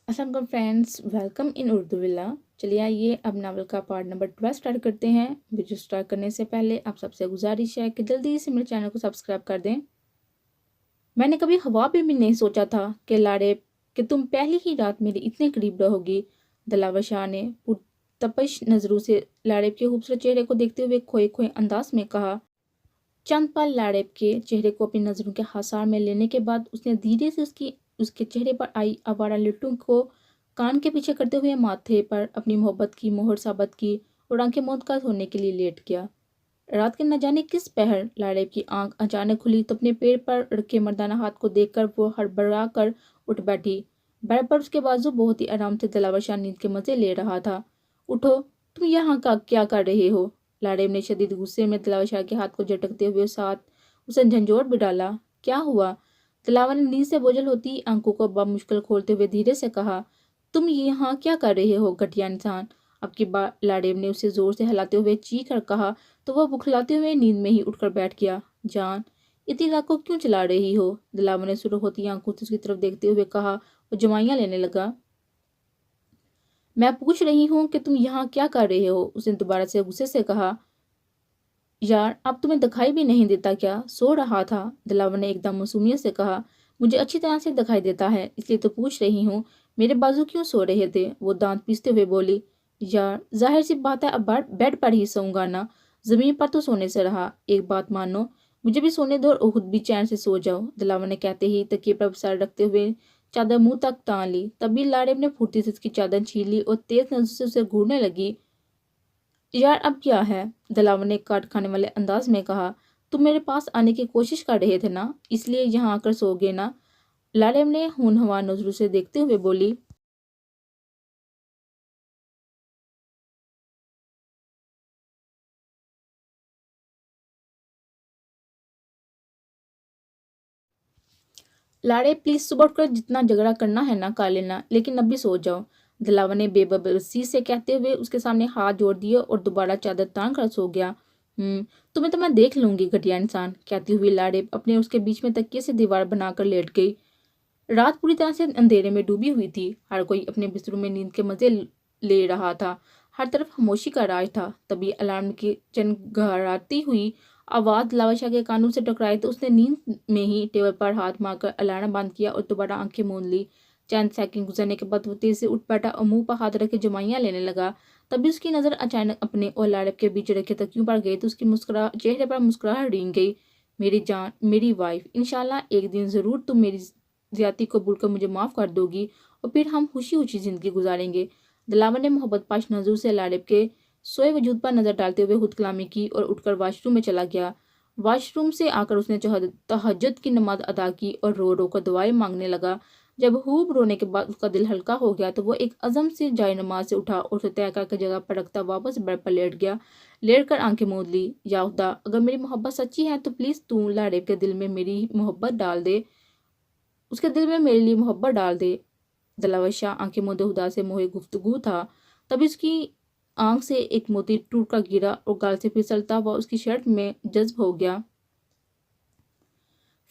अस्सलाम वालेकुम friends, welcome in Urdu villa. चलिए आइए अब नावल का पार्ट नंबर 12 स्टार्ट करते हैं। वीडियो स्टार्ट करने से पहले आप सबसे गुजारिश है कि जल्दी से मेरे चैनल को सब्सक्राइब कर दें। मैंने कभी ख्वाब में भी नहीं सोचा था कि लाड़ेब कि तुम पहली ही रात मेरे इतने करीब रहोगी। दिलावर शाह ने पुरतपश नज़रों से लाड़ेब के खूबसूरत चेहरे को देखते हुए खोए खोए अंदाज में कहा। चंद पल लाड़ेब के चेहरे को अपनी नज़रों के हासार में लेने के बाद उसने धीरे से उसके चेहरे पर आई आवारा लिट्टों को कान के पीछे करते हुए माथे पर अपनी मोहब्बत की मोहर साबित की और आंखें मूंद कर सोने के लिए लेट गया। रात के न जाने किस पहर लाड़ेब की आंख अचानक खुली तो अपने पेड़ पर रखे मर्दाना हाथ को देखकर वो हड़बड़ा कर उठ बैठी। बेड पर उसके बाजू बहुत ही आराम से दिलावर शाह नींद के मजे ले रहा था। उठो, तुम यहाँ का क्या कर रहे हो? लाड़ेब ने शदीद गुस्से में दिलावर शाह के हाथ को झटकते हुए साथ उसे झंझोड़ भी डाला। क्या हुआ? दिलावर ने नींद से बोझल होती आंखों को मुश्किल खोलते हुए धीरे से कहा। तुम यहाँ क्या कर रहे हो घटिया इंसान? अब की बार लाड़ेब ने उसे जोर से हिलाते हुए चीख कर कहा तो वह बुखलाते हुए नींद में ही उठकर बैठ गया। जान, इतनी रात को क्यों चला रही हो? दिलावर ने शुरू होती आंखों से उसकी तरफ देखते हुए कहा और जमाइयां लेने लगा। मैं पूछ रही हूँ कि तुम यहाँ क्या कर रहे हो? उसने दोबारा से गुस्से से कहा। यार, अब तुम्हें दिखाई भी नहीं देता क्या? सो रहा था, दिलावर ने एकदम मासूमियत से कहा। मुझे अच्छी तरह से दिखाई देता है, इसलिए तो पूछ रही हूँ। मेरे बाजू क्यों सो रहे थे? वो दांत पीसते हुए बोली। यार, जाहिर सी बात है, अब बेड पर ही सोऊंगा ना, जमीन पर तो सोने से रहा। एक बात मानो, मुझे भी सोने दो और खुद भी चैन से सो जाओ, दिलावर ने कहते ही तकिए पर सर रखते हुए चादर मुंह तक तान ली। तभी लाड़ेब ने फुर्ती से उसकी चादर छीन ली और तेज नजर से उसे घूरने लगी। यार, अब क्या है? दिलावर ने काट खाने वाले अंदाज में कहा। तुम मेरे पास आने की कोशिश कर रहे थे ना, इसलिए यहाँ आकर सोओगे ना? लाड़ेब ने होनहार नजरों से देखते हुए बोली। लाड़े, प्लीज सुबह उठकर जितना झगड़ा करना है ना कर लेना, लेकिन अभी सो जाओ, दिलावर ने बेबसी से कहते हुए उसके सामने हाथ जोड़ दिए और दोबारा चादर तान कर सो गया। तुम्हें तो मैं देख लूंगी घटिया इंसान, कहती हुई लाड़े अपने उसके बीच में तकिए से दीवार बनाकर लेट गई। रात पूरी तरह से अंधेरे में डूबी हुई थी। हर कोई अपने बिस्तरों में नींद के मजे ले रहा था। हर तरफ खामोशी का राज था। तभी अलार्म की चनगराती हुई आवाज लावाशा के कानों से टकराई तो उसने नींद में ही टेबल पर हाथ मारकर अलार्म बंद किया और दोबारा आंखें मूंद ली। चंद सेकंड गुजरने के बाद वो तेज से उठ बैठा और मुंह पर हाथ रखे जमाइयां लेने लगा। तभी उसकी नजर अचानक अपने और लाड़ब के बीच रखे तकियों पर गई तो उसकी चेहरे पर मुस्कुराहट रेंग गई। मेरी जान, मेरी वाइफ, इंशाल्लाह एक दिन जरूर तुम मेरी ज्यादती को भूलकर मुझे माफ कर दोगी और फिर हम खुशी खुशी जिंदगी गुजारेंगे। दिलावर ने मोहब्बत पाश नजर से लाड़ब के सोए वजूद पर नजर डालते हुए खुद कलामी की और उठकर वाशरूम में चला गया। वाशरूम से आकर उसने तहज्जुद की नमाज अदा की और रो रो कर दुआएं मांगने लगा। जब खूब रोने के बाद उसका दिल हल्का हो गया तो वो एक अज़म से जाए नमाज से उठा और उसे तय करके जगह पर रखता वापस बेड पर लेट गया। लेट कर आंखें मूंद ली। या खुदा, अगर मेरी मोहब्बत सच्ची है तो प्लीज तू लाड़ेब के दिल में मेरी मोहब्बत डाल दे, उसके दिल में मेरे लिए मोहब्बत डाल दे। दिलावर शाह आंखें मूंदे खुदा से मोहे गुफ्तगू था। तभी उसकी आंख से एक मोती टूट कर गिरा और गाल से फिसलता हुआ उसकी शर्ट में जज्ब हो गया।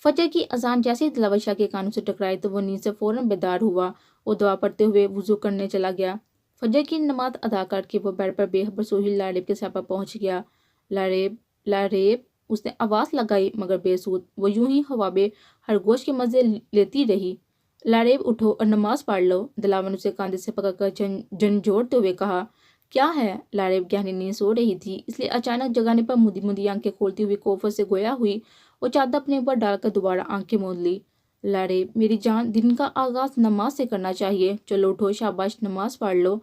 फजर की अजान जैसे ही दिलावर शाह के कानों से टकराई तो वो नींद से फौरन बेदार हुआ और दुआ पढ़ते हुए वुजू करने चला गया। फजर की नमाज अदा करके वो बेड पर बेखबर सोही लाड़ेब के सर पर पहुंच गया। लाड़ेब, लाड़ेब, उसने आवाज लगाई मगर बेसूद। वो यूं ही हवा में खरगोश के मजे लेती रही। लाड़ेब, उठो और नमाज पढ़ लो, दिलावर ने उसे कांधे से पकड़कर झंझोड़ते हुए कहा। क्या है? लाड़ेब गहरी नींद सो रही थी, इसलिए अचानक जगाने पर मुदी मुदी आंखें खोलती हुई कोफर से गोया हुई और चादर अपने ऊपर डालकर दोबारा आंखें मूंद ली। लाड़ेब, मेरी जान, दिन का आगाज नमाज से करना चाहिए, चलो उठो, शाबाश, नमाज पढ़ लो,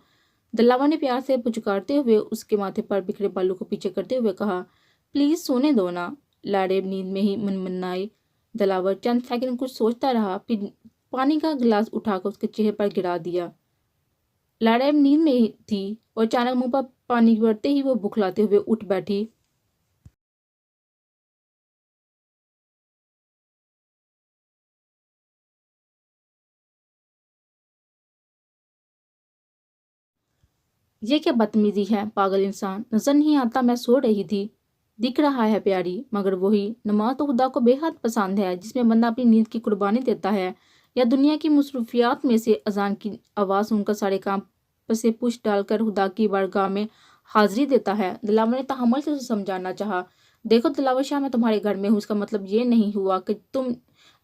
दिलावर ने प्यार से पुचकारते हुए उसके माथे पर बिखरे बालों को पीछे करते हुए कहा। प्लीज सोने दो ना, लाड़ेब नींद में ही मनमनाई। दिलावर चंद सेकंड कुछ सोचता रहा, फिर पानी का गिलास उठाकर उसके चेहरे पर गिरा दिया। लाड़ेब नींद में ही थी और अचानक मुंह पर पानी गिरते ही वो बुखलाते हुए उठ बैठी। ये क्या बदतमीजी है, पागल इंसान, नजर नहीं आता मैं सो रही थी? दिख रहा है प्यारी, मगर वही नमाज तो खुदा को बेहद पसंद है जिसमें बंदा अपनी नींद की कुर्बानी देता है। या दुनिया की मसरूफियात में से अजान की आवाज़ सुनकर सारे काम पर से पुश डालकर खुदा की बारगाह में हाजिरी देता है। दिलावर ने तहम्मुल से उसे समझाना चाहा। देखो दिलावर शाह, मैं तुम्हारे घर में हूँ, इसका मतलब ये नहीं हुआ कि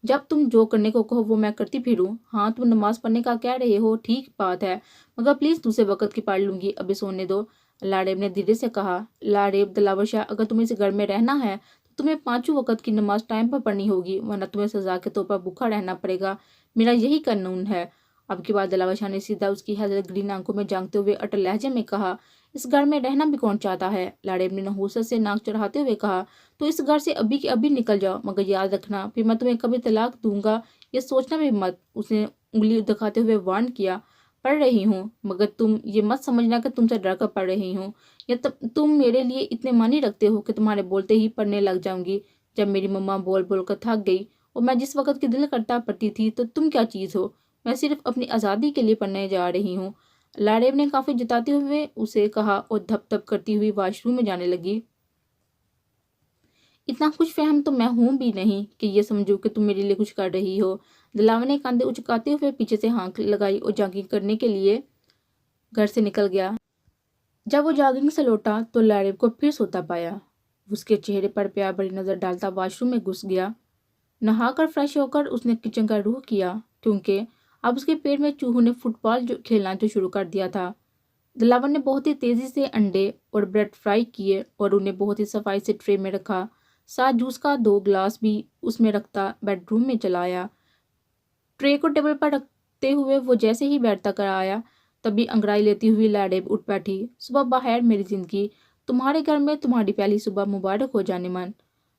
जब तुम जो करने को कहो वो मैं करती फिरूं। हाँ, तुम नमाज पढ़ने का कह रहे हो, ठीक बात है, मगर प्लीज़ दूसरे वक्त की पढ़ लूंगी, अभी सोने दो, लाड़ेब ने धीरे से कहा। लाड़ेब, दिलावर शाह, अगर तुम्हें इस घर में रहना है तो तुम्हें 5 वक्त की नमाज टाइम पर पढ़नी होगी, वरना तुम्हें सजा के तौर पर भूखा रहना पड़ेगा। मेरा यही कानून है। अब की बार दिलावर शाह ने सीधा उसकी हजरत ग्रीन आंखों में झांकते हुए अटल लहजे में कहा, इस घर में रहना भी कौन चाहता है? लाड़ेब ने नहूसत से नाक चढ़ाते हुए कहा, तो इस घर से अभी के अभी निकल जाओ, मगर याद रखना फिर मैं तुम्हें कभी तलाक दूंगा ये सोचना भी मत। उसने उंगली दिखाते हुए वार्न किया। पढ़ रही हूँ, मगर तुम ये मत समझना कि तुमसे डर कर पढ़ रही हूँ, या तुम मेरे लिए इतने मानी रखते हो कि तुम्हारे बोलते ही पढ़ने लग जाऊंगी। जब मेरी मम्मा बोल बोल कर थक गई और मैं जिस वक्त की दिल करता पढ़ती थी, तो तुम क्या चीज़ हो? मैं सिर्फ अपनी आज़ादी के लिए पढ़ने जा रही हूँ, लाड़ेब ने काफ़ी जताते हुए उसे कहा और धप धप करती हुई वॉशरूम में जाने लगी। इतना खुश फहम तो मैं हूं भी नहीं कि ये समझूं कि तुम मेरे लिए कुछ कर रही हो। दिलावर ने कंधे उचकाते हुए पीछे से हाँक लगाई और जॉगिंग करने के लिए घर से निकल गया। जब वो जॉगिंग से लौटा तो लाड़ेब को फिर सोता पाया। उसके चेहरे पर प्यार भरी नजर डालता वॉशरूम में घुस गया। नहाकर फ्रेश होकर उसने किचन का रुख किया, क्योंकि अब उसके पेट में चूहों ने फुटबॉल खेलना जो शुरू कर दिया था। दिलावर ने बहुत ही तेजी से अंडे और ब्रेड फ्राई किए और उन्हें बहुत ही सफाई से ट्रे में रखा। साथ जूस का 2 गिलास भी उसमें रखता बेडरूम में चला आया। ट्रे को टेबल पर रखते हुए वो जैसे ही बेड तक आया, तभी अंगड़ाई लेती हुई लाड़ेब उठ बैठी। सुबह बहर मेरी जिंदगी, तुम्हारे घर में तुम्हारी पहली सुबह मुबारक हो जाने मन।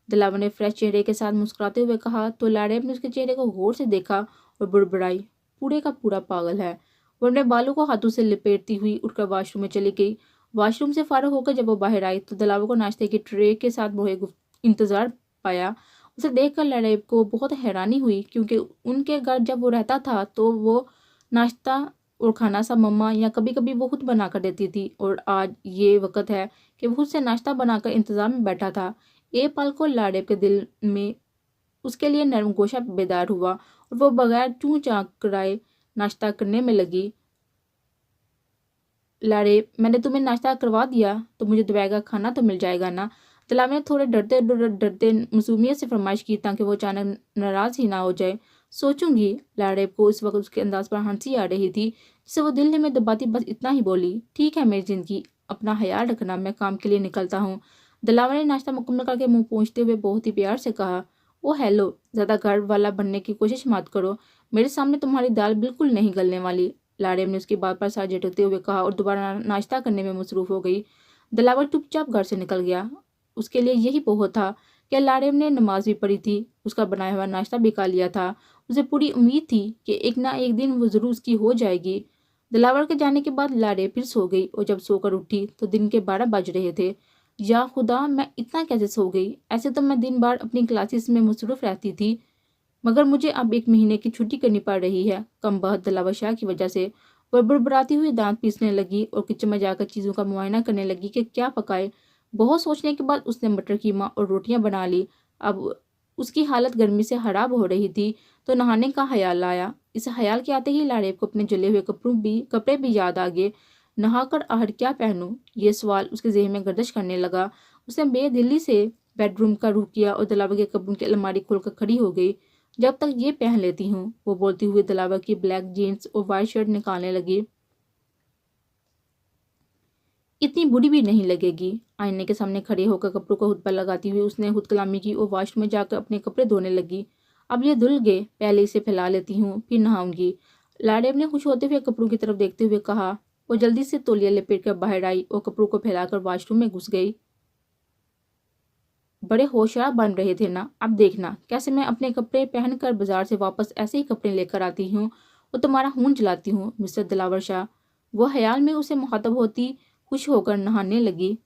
दिलावर ने फ्रेश चेहरे के साथ मुस्कुराते हुए कहा, तो लाड़ेब ने उसके चेहरे को गौर से देखा और बुड़बुड़ाई, पूरे का पूरा पागल है। वो अपने बालों को हाथों से लपेटती हुई उठकर वॉशरूम में चली गई। वॉशरूम से फारिग होकर जब वो बाहर आई तो दिलावर को नाश्ते की ट्रे के साथ मोहे इंतजार पाया। उसे देखकर लाड़ेब को बहुत हैरानी हुई, क्योंकि उनके घर जब वो रहता था तो वो नाश्ता और खाना सब मम्मा या कभी कभी वो खुद बना कर देती थी, और आज ये वक्त है कि वो खुद से नाश्ता बनाकर इंतजार में बैठा था। एक पल को लाड़ेब के दिल में उसके लिए नरम गोशा बेदार हुआ और वो बगैर चूं चाँ कराए नाश्ता करने में लगी। लाड़ेब, मैंने तुम्हें नाश्ता करवा दिया तो मुझे दोपहर का खाना तो मिल जाएगा ना? दिलावर ने थोड़े डरते डरते मासूमियत से फरमाइश की, ताकि वो अचानक नाराज ही ना हो जाए। सोचूंगी। लाड़ेब को इस वक्त उसके अंदाज पर हंसी आ रही थी, जिसे वो दिल में दबाती बस इतना ही बोली, ठीक है मेरी जिंदगी, अपना ख्याल रखना, मैं काम के लिए निकलता हूँ। दिलावर ने नाश्ता मुकम्मल करके मुंह पोंछते हुए बहुत ही प्यार से कहा, ओ हेलो, ज़्यादा घर वाला बनने की कोशिश मत करो, मेरे सामने तुम्हारी दाल बिल्कुल नहीं गलने वाली। लाड़ेब ने उसकी बात पर सर झटकते हुए कहा और दोबारा नाश्ता करने में मसरूफ हो गई। दिलावर चुपचाप घर से निकल गया। उसके लिए यही बहुत था कि लाड़ेब ने नमाज भी पढ़ी थी, उसका बनाया हुआ नाश्ता भी खा लिया था। उसे पूरी उम्मीद थी कि एक ना एक दिन वो जरूर उसकी हो जाएगी। दिलावर के जाने के बाद लाड़ेब फिर सो गई और जब सोकर उठी तो दिन के 12 बज रहे थे। या खुदा, मैं इतना कैसे सो गई? ऐसे तो मैं दिन भर अपनी क्लासेस में मसरूफ रहती थी, मगर मुझे अब 1 महीने की छुट्टी करनी पड़ रही है, कम बहुत दिलावर शाह की वजह से। वह बुड़बुड़ाती हुई दांत पीसने लगी और किचन में जाकर चीज़ों का मुआयना करने लगी कि क्या पकाए। बहुत सोचने के बाद उसने मटर कीमा और रोटियां बना ली। अब उसकी हालत गर्मी से खराब हो रही थी तो नहाने का ख्याल आया। इस ख्याल के आते ही लाड़ेब को अपने जले हुए कपड़े भी याद आ गए। नहाकर आहर क्या पहनूं, ये सवाल उसके ज़हन में गर्दिश करने लगा। उसने बेदिली से बेडरूम का रुख किया और दिलावर के कपड़ों की अलमारी खोलकर खड़ी हो गई। जब तक ये पहन लेती हूँ, वो बोलती हुई दिलावर की ब्लैक जीन्स और वाइट शर्ट निकालने लगी। इतनी बुरी भी नहीं लगेगी। आईने के सामने खड़े होकर कपड़ों को खुद पर लगाती हुई उसने खुद कलामी की और वॉशरूम में जाकर अपने कपड़े धोने लगी। अब ये धुल गए, पहले इसे फैला लेती हूँ, फिर नहाऊंगी। लाड़ेब ने खुश होते हुए कपड़ों की तरफ देखते हुए कहा। वो जल्दी से तौलिया लपेट कर बाहर आई और कपड़ों को फैलाकर वॉशरूम में घुस गई। बड़े होशियार बन रहे थे ना, अब देखना कैसे मैं अपने कपड़े पहनकर बाजार से वापस ऐसे ही कपड़े लेकर आती हूँ और तुम्हारा खून जलाती हूँ मिस्टर दिलावर शाह। वो ख्याल में उसे मुखातब होती खुश होकर नहाने लगी।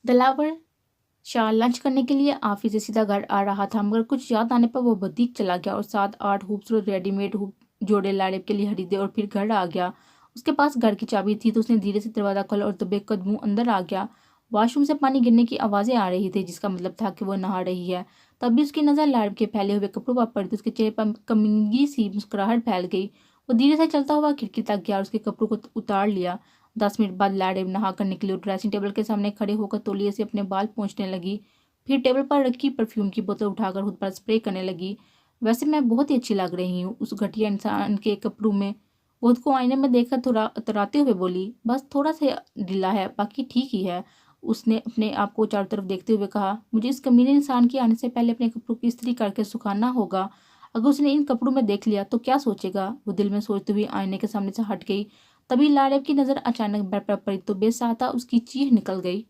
दिलावर शाह लंच करने के लिए ऑफिस से सीधा घर आ रहा था, मगर कुछ याद आने पर वो बदीक चला गया और 7-8 खूबसूरत रेडीमेड जोड़े लाड़ेब के लिए खरीदे और फिर घर आ गया। उसके पास घर की चाबी थी तो उसने धीरे से दरवाज़ा खोला और दबे कदमों अंदर आ गया। वॉशरूम से पानी गिरने की आवाज़ें आ रही थी, जिसका मतलब था कि वो नहा रही है। तभी उसकी नज़र लाड़ेब के फैले हुए कपड़ों पर पड़ी तो उसके चेहरे पर कमीनी सी मुस्कुराहट फैल गई। वो धीरे से चलता हुआ खिड़की तक गया और उसके कपड़ों को उतार लिया। 10 मिनट बाद लाड़ेब नहा कर निकली और ड्रेसिंग टेबल के सामने खड़े होकर तौलिए से अपने बाल पोंछने लगी। फिर टेबल पर रखी परफ्यूम की बोतल उठाकर खुद पर स्प्रे करने लगी। वैसे मैं बहुत ही अच्छी लग रही हूँ, उस घटिया इंसान के कपड़ों में खुद को आईने में देखकर थोड़ा इतराते हुए बोली। बस थोड़ा सा ढीला है, बाकी ठीक ही है। उसने अपने आप को चारों तरफ देखते हुए कहा, मुझे इस कमीने इंसान के आने से पहले अपने कपड़ों की इस्त्री करके सुखाना होगा। अगर उसने इन कपड़ों में देख लिया तो क्या सोचेगा। वो दिल में सोचते हुए आईने के सामने से हट गई। तभी लाड़ेब की नज़र अचानक बेड पर पड़ी तो बेसहारा उसकी चीख निकल गई।